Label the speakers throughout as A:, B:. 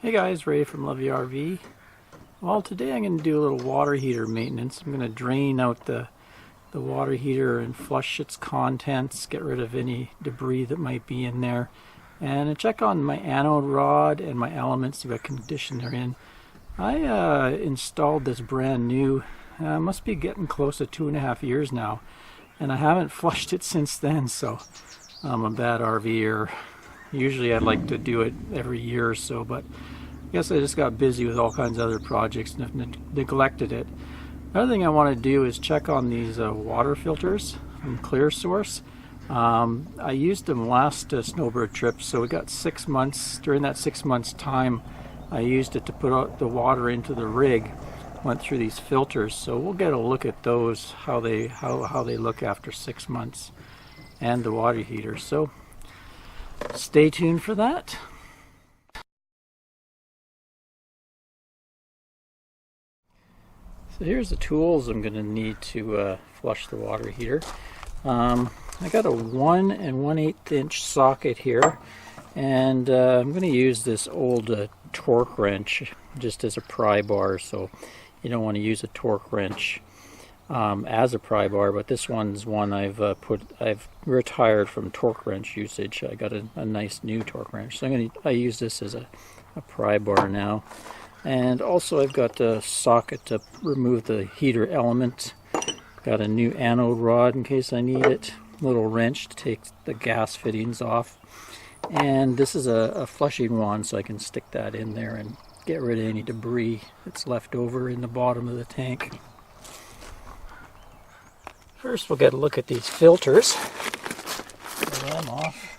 A: Hey guys, Ray from Love Your RV. Well, today I'm going to do a little water heater maintenance. I'm going to drain out the water heater and flush its contents, get rid of any debris that might be in there, and check on my anode rod and my elements, see what condition they're in. I installed this brand new, must be getting close to 2.5 years now, and I haven't flushed it since then, so I'm a bad RVer. Usually I'd like to do it every year or so, but I guess I just got busy with all kinds of other projects and have neglected it. Another thing I want to do is check on these water filters from Clearsource. I used them last snowbird trip, so we got 6 months. During that 6 months time, I used it to put out the water into the rig. Went through these filters, so we'll get a look at those, how they look after 6 months, and the water heater. So stay tuned for that. So here's the tools I'm going to need to flush the water heater. I got a 1 1/8 inch socket here, and I'm going to use this old torque wrench just as a pry bar. So you don't want to use a torque wrench as a pry bar, but this one's one I've retired from torque wrench usage. I got a nice new torque wrench, so I use this as a pry bar now. And also I've got a socket to remove the heater element. Got a new anode rod in case I need it. Little wrench to take the gas fittings off. And this is a flushing wand, so I can stick that in there and get rid of any debris that's left over in the bottom of the tank. First we'll get a look at these filters. Pull them off.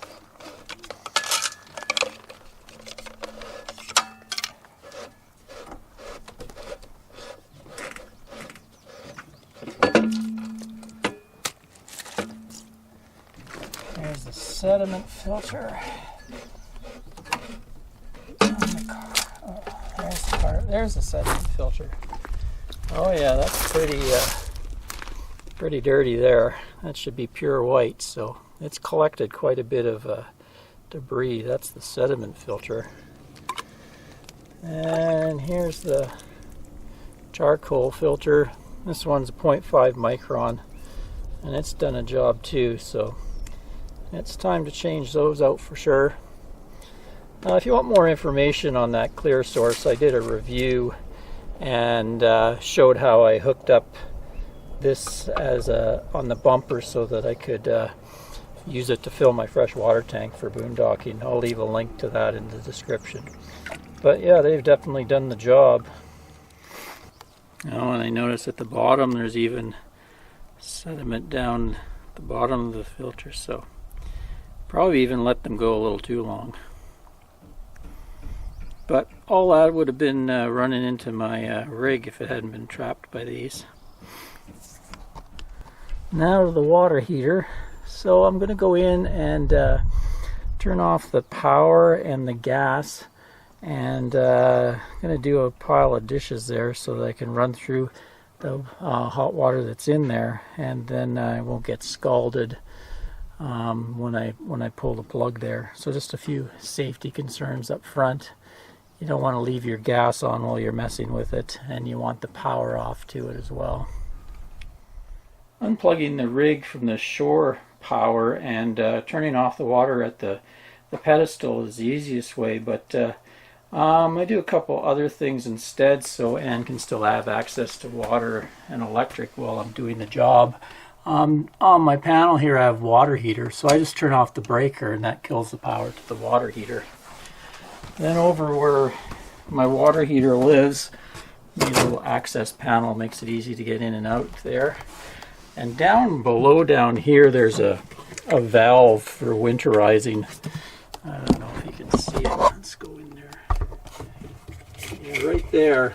A: There's the sediment filter. There's the sediment filter. Oh yeah, that's pretty dirty there. That should be pure white, so it's collected quite a bit of debris. That's the sediment filter. And here's the charcoal filter. This one's 0.5 micron, and it's done a job too, so it's time to change those out for sure. If you want more information on that Clearsource, I did a review and showed how I hooked up this as on the bumper so that I could use it to fill my fresh water tank for boondocking. I'll leave a link to that in the description. But yeah, they've definitely done the job. Oh, and I notice at the bottom there's even sediment down at the bottom of the filter, so probably even let them go a little too long. But all that would have been running into my rig if it hadn't been trapped by these. Now to the water heater. So I'm going to go in and turn off the power and the gas, and going to do a pile of dishes there so that I can run through the hot water that's in there, and then I won't get scalded when I pull the plug there. So just a few safety concerns up front. You don't want to leave your gas on while you're messing with it, and you want the power off to it as well. Unplugging the rig from the shore power and turning off the water at the pedestal is the easiest way, but I do a couple other things instead, so Anne can still have access to water and electric while I'm doing the job. On my panel here I have water heater, so I just turn off the breaker and that kills the power to the water heater. Then over where my water heater lives, the little access panel makes it easy to get in and out there. And down below down here there's a valve for winterizing. I don't know if you can see it. Let's go in there. Yeah, right there.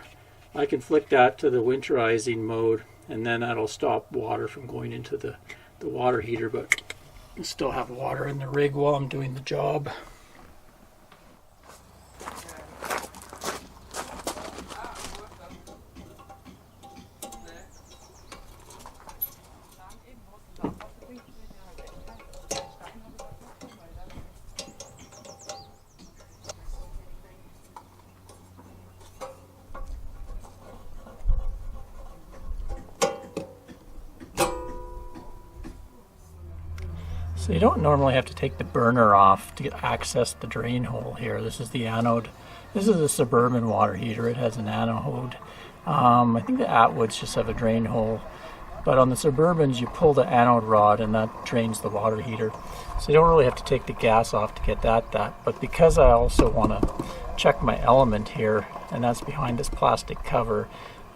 A: I can flick that to the winterizing mode, and then that'll stop water from going into the water heater, but I still have water in the rig while I'm doing the job. So you don't normally have to take the burner off to access the drain hole here. This is the anode. This is a Suburban water heater. It has an anode. I think the Atwoods just have a drain hole. But on the Suburbans, you pull the anode rod and that drains the water heater. So you don't really have to take the gas off to get that. But because I also want to check my element here, and that's behind this plastic cover,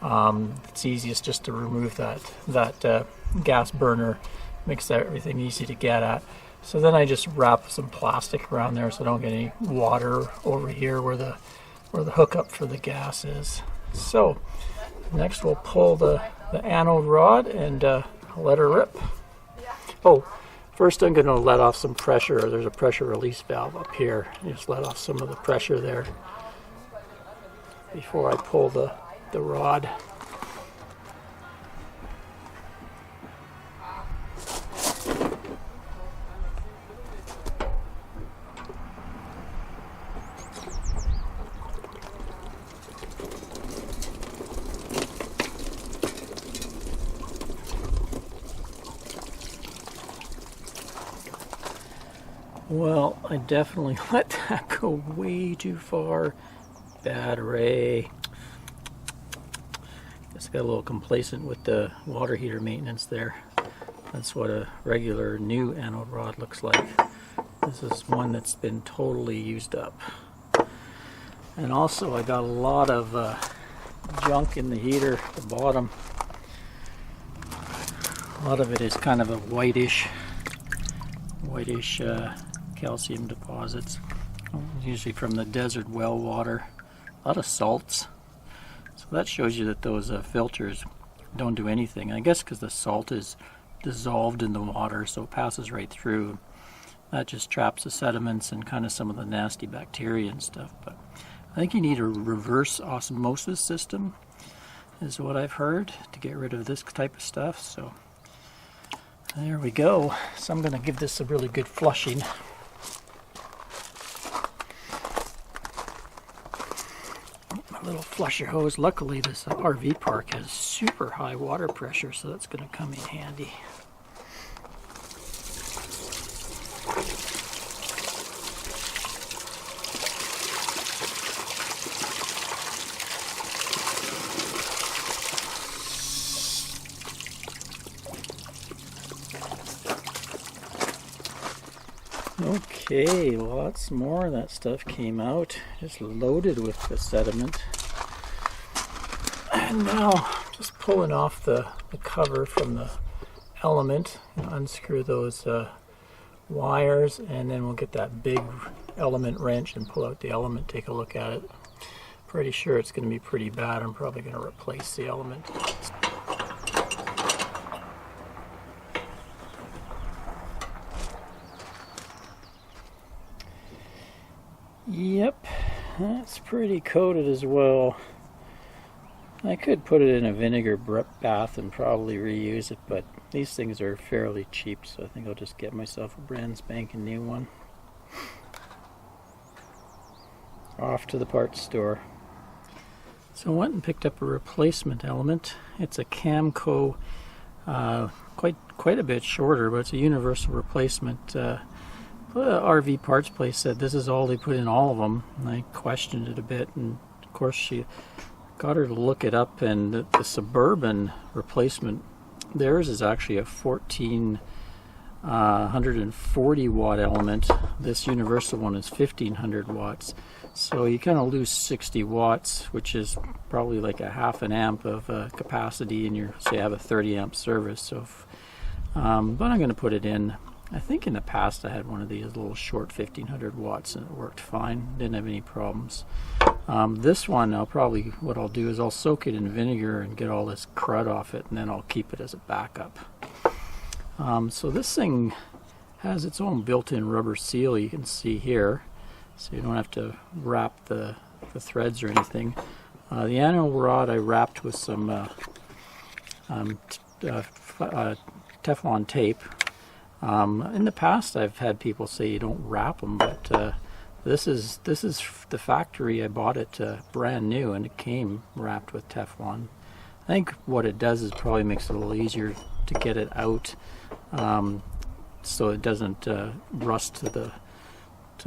A: it's easiest just to remove that gas burner. Makes everything easy to get at. So then I just wrap some plastic around there so I don't get any water over here where the hookup for the gas is. So next we'll pull the anode rod and let her rip. Oh, first I'm going to let off some pressure. There's a pressure release valve up here. Just let off some of the pressure there before I pull the rod. Well, I definitely let that go way too far. Battery. Just got a little complacent with the water heater maintenance there. That's what a regular new anode rod looks like. This is one that's been totally used up. And also I got a lot of junk in the heater at the bottom. A lot of it is kind of a whitish calcium deposits, usually from the desert well water. A lot of salts. So that shows you that those filters don't do anything. I guess because the salt is dissolved in the water, so it passes right through. That just traps the sediments and kind of some of the nasty bacteria and stuff. But I think you need a reverse osmosis system, is what I've heard, to get rid of this type of stuff. So there we go. So I'm going to give this a really good flushing. My little flusher hose. Luckily this RV park has super high water pressure, so that's going to come in handy. Okay, lots more of that stuff came out, just loaded with the sediment. And now, just pulling off the cover from the element, unscrew those wires, and then we'll get that big element wrench and pull out the element, take a look at it. Pretty sure it's going to be pretty bad. I'm probably going to replace the element. Yep, that's pretty coated as well. I could put it in a vinegar bath and probably reuse it, but these things are fairly cheap, so I think I'll just get myself a brand spanking new one. Off to the parts store. So I went and picked up a replacement element. It's a Camco, quite a bit shorter, but it's a universal replacement. The RV parts place said this is all they put in all of them, and I questioned it a bit, and of course she got her to look it up, and the Suburban replacement, theirs is actually a 1440 watt element. This universal one is 1500 watts, so you kind of lose 60 watts, which is probably like a half an amp of capacity in your, say, I have a 30 amp service. So but I'm going to put it in. I think in the past I had one of these little short 1500 watts and it worked fine, didn't have any problems. This one, what I'll do is I'll soak it in vinegar and get all this crud off it, and then I'll keep it as a backup. So this thing has its own built-in rubber seal, you can see here, so you don't have to wrap the threads or anything. The anode rod I wrapped with some Teflon tape. In the past I've had people say you don't wrap them, but this is the factory. I bought it brand new and it came wrapped with Teflon. I think what it does is probably makes it a little easier to get it out. so it doesn't rust to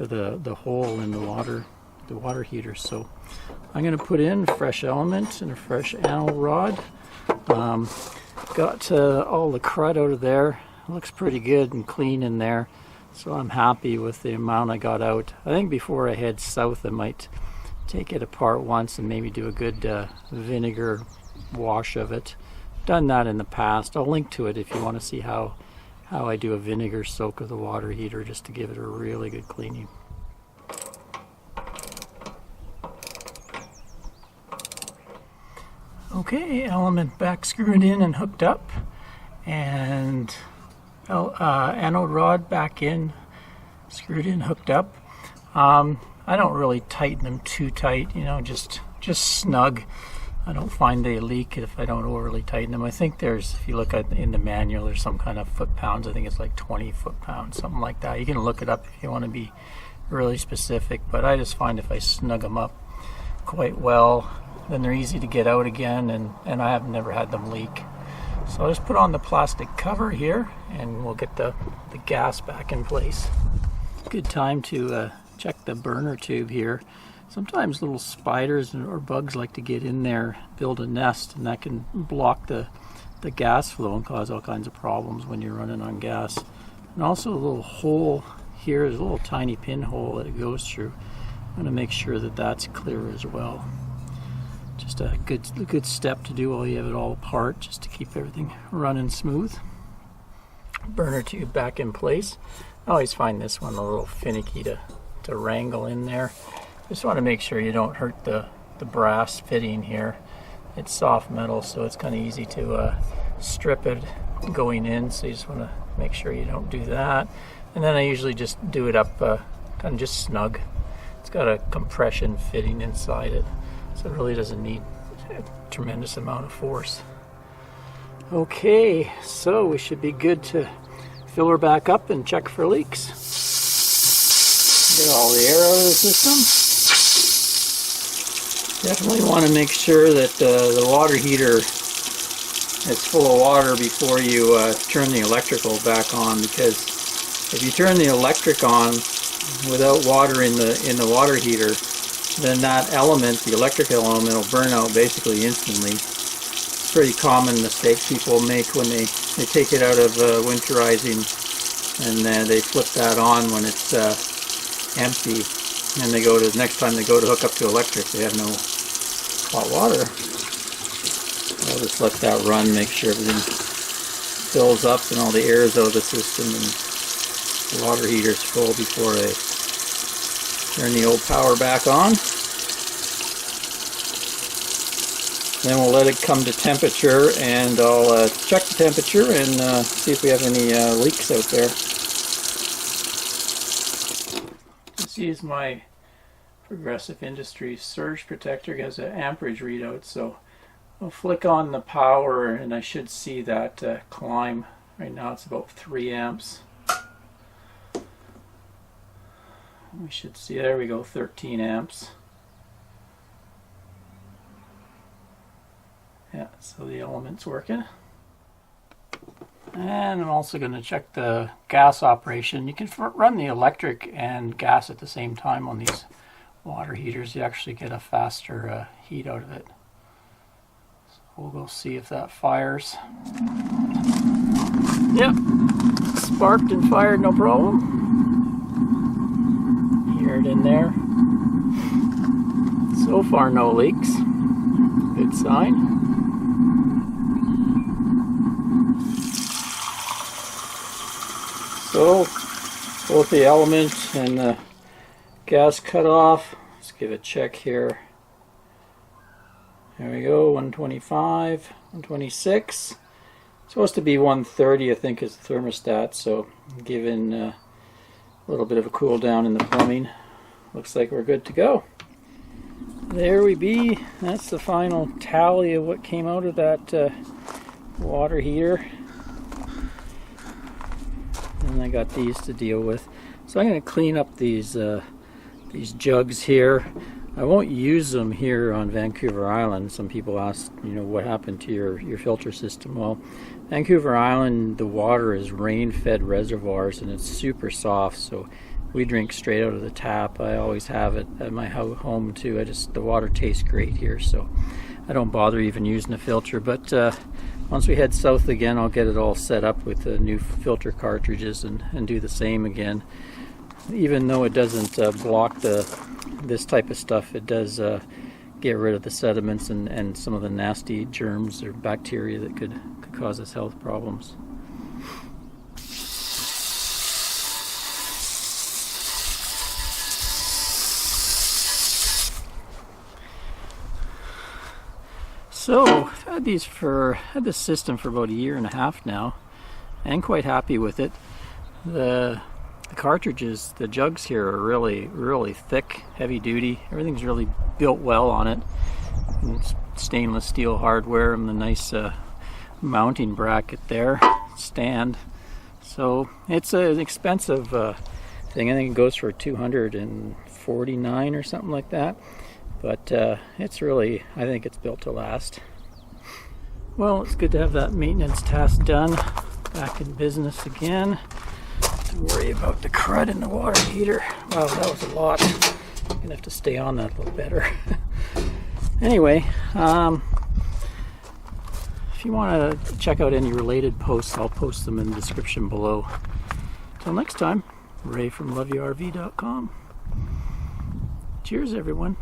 A: the hole in the water heater. So I'm going to put in a fresh element and a fresh anode rod. Got all the crud out of there. It looks pretty good and clean in there, so I'm happy with the amount I got out. I think before I head south I might take it apart once and maybe do a good vinegar wash of it. Done that in the past. I'll link to it if you want to see how I do a vinegar soak of the water heater, just to give it a really good cleaning. Okay, element back screwed in and hooked up, and anode rod back in, screwed in, hooked up. I don't really tighten them too tight, you know, just snug. I don't find they leak if I don't overly tighten them. I think there's, if you look at in the manual, there's some kind of foot-pounds. I think it's like 20 foot-pounds, something like that. You can look it up if you want to be really specific, but I just find if I snug them up quite well, then they're easy to get out again, and I have never had them leak. So I'll just put on the plastic cover here, and we'll get the gas back in place. Good time to check the burner tube here. Sometimes little spiders or bugs like to get in there, build a nest, and that can block the gas flow and cause all kinds of problems when you're running on gas. And also a little hole here is a little tiny pinhole that it goes through. I'm going to make sure that that's clear as well. Just a good step to do while you have it all apart, just to keep everything running smooth. Burner tube back in place. I always find this one a little finicky to wrangle in there. Just want to make sure you don't hurt the brass fitting here. It's soft metal, so it's kind of easy to strip it going in, so you just want to make sure you don't do that. And then I usually just do it up kind of just snug. It's got a compression fitting inside it, so it really doesn't need a tremendous amount of force. Okay, so we should be good to fill her back up and check for leaks. Get all the air out of the system. Definitely want to make sure that the water heater is full of water before you turn the electrical back on, because if you turn the electric on without water in the water heater, then that element, the electrical element, will burn out basically instantly. It's a pretty common mistake people make when they take it out of winterizing, and they flip that on when it's empty, and they go to, next time they go to hook up to electric, they have no hot water. I'll just let that run, make sure everything fills up and all the air is out of the system and the water heater's full before I turn the old power back on. Then we'll let it come to temperature, and I'll check the temperature and see if we have any leaks out there. This is my Progressive Industries surge protector. It has an amperage readout, so I'll flick on the power and I should see that climb. Right now it's about 3 amps. We should see, there we go, 13 amps. Yeah, so the element's working. And I'm also going to check the gas operation. You can run the electric and gas at the same time on these water heaters. You actually get a faster heat out of it. So we'll go see if that fires. Yep, sparked and fired, no problem. Hear it in there. So far no leaks. Good sign. So both the element and the gas cut off. Let's give a check here. There we go, 125, 126. It's supposed to be 130, I think, is the thermostat, so given a little bit of a cool down in the plumbing, looks like we're good to go. There we be. That's the final tally of what came out of that water heater. And I got these to deal with. So I'm going to clean up these jugs here. I won't use them here on Vancouver Island. Some people ask, you know, what happened to your filter system. Well, Vancouver Island, the water is rain-fed reservoirs and it's super soft, so we drink straight out of the tap. I always have it at my home too. The water tastes great here, so I don't bother even using a filter. But once we head south again, I'll get it all set up with the new filter cartridges and do the same again. Even though it doesn't block this type of stuff, it does get rid of the sediments and some of the nasty germs or bacteria that could cause us health problems. So I've had this system for about 1.5 years now, and quite happy with it. The cartridges, the jugs here are really thick, heavy duty. Everything's really built well on it. And it's stainless steel hardware and the nice mounting bracket there, stand. So it's an expensive thing. I think it goes for $249 or something like that. But it's really, I think it's built to last. Well, it's good to have that maintenance task done. Back in business again. To worry about the crud in the water heater. Wow, that was a lot. I'm gonna have to stay on that a little better. Anyway, if you want to check out any related posts, I'll post them in the description below. Till next time, Ray from loveyourrv.com. Cheers, everyone.